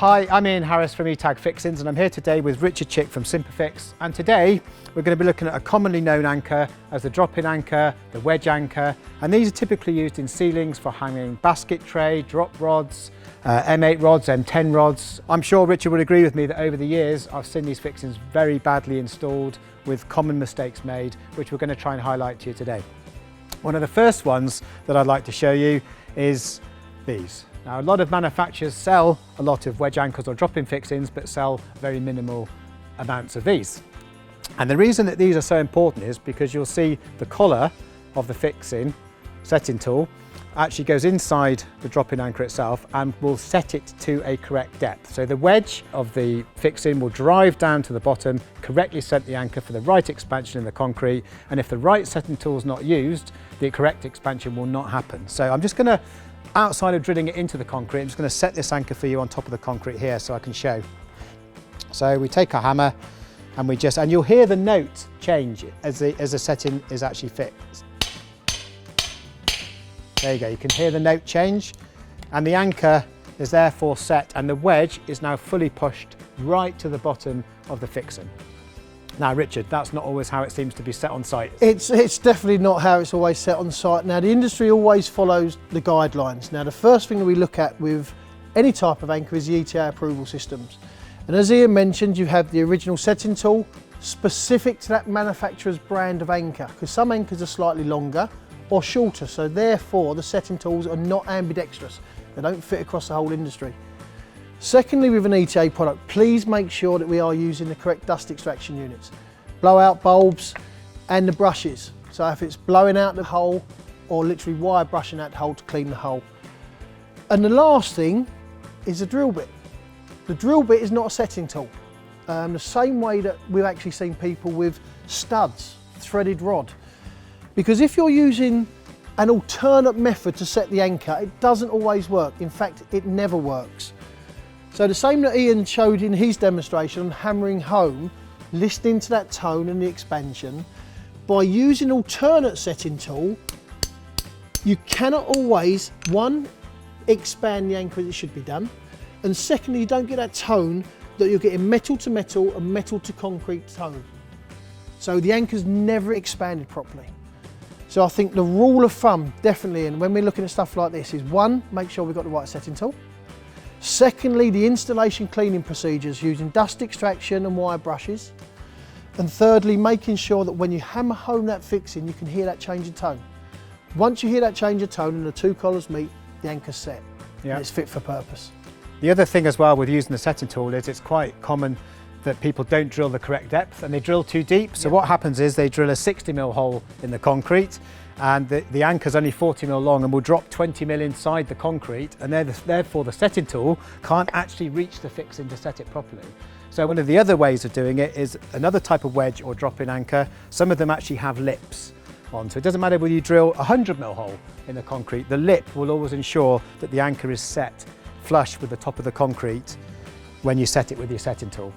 Hi, I'm Ian Harris from Etag Fixings and I'm here today with Richard Chick from Simplifix, and today we're going to be looking at a commonly known anchor as the drop-in anchor, the wedge anchor, and these are typically used in ceilings for hanging basket tray, drop rods, M8 rods, M10 rods. I'm sure Richard would agree with me that over the years I've seen these fixings very badly installed with common mistakes made, which we're going to try and highlight to you today. One of the first ones that I'd like to show you is these. Now, a lot of manufacturers sell a lot of wedge anchors or drop-in fixings, but sell very minimal amounts of these. And the reason that these are so important is because you'll see the collar of the fixing setting tool actually goes inside the drop-in anchor itself and will set it to a correct depth. So the wedge of the fixing will drive down to the bottom, correctly set the anchor for the right expansion in the concrete, and if the right setting tool is not used, the correct expansion will not happen. So I'm just going to, outside of drilling it into the concrete, I'm just going to set this anchor for you on top of the concrete here so I can show. So we take our hammer and and you'll hear the note change as the setting is actually fixed. There you go, you can hear the note change, and the anchor is therefore set and the wedge is now fully pushed right to the bottom of the fixing. Now Richard, that's not always how it seems to be set on site. It's definitely not how it's always set on site. Now the industry always follows the guidelines. Now the first thing that we look at with any type of anchor is the ETA approval systems. And as Ian mentioned, you have the original setting tool specific to that manufacturer's brand of anchor, because some anchors are slightly longer or shorter, so therefore the setting tools are not ambidextrous. They don't fit across the whole industry. Secondly, with an ETA product, please make sure that we are using the correct dust extraction units, blowout bulbs and the brushes. So if it's blowing out the hole or literally wire brushing out the hole to clean the hole. And the last thing is the drill bit. The drill bit is not a setting tool. The same way that we've actually seen people with studs, threaded rod. Because if you're using an alternate method to set the anchor, it doesn't always work. In fact, it never works. So the same that Ian showed in his demonstration on hammering home, listening to that tone and the expansion, by using an alternate setting tool, you cannot always, one, expand the anchor as it should be done, and secondly, you don't get that tone that you're getting metal to metal and metal to concrete tone. So the anchor's never expanded properly. So I think the rule of thumb, definitely, and when we're looking at stuff like this, is one, make sure we've got the right setting tool. Secondly, the installation cleaning procedures using dust extraction and wire brushes. And thirdly, making sure that when you hammer home that fixing, you can hear that change of tone. Once you hear that change of tone and the two collars meet, the anchor's set. Yeah. And it's fit for purpose. The other thing as well with using the setting tool is it's quite common that people don't drill the correct depth and they drill too deep. So what happens is they drill a 60mm hole in the concrete, and the anchor's only 40mm long and will drop 20mm inside the concrete, and therefore the setting tool can't actually reach the fixing to set it properly. So one of the other ways of doing it is another type of wedge or drop-in anchor. Some of them actually have lips on, so it doesn't matter whether you drill a 100mm hole in the concrete, the lip will always ensure that the anchor is set flush with the top of the concrete when you set it with your setting tool.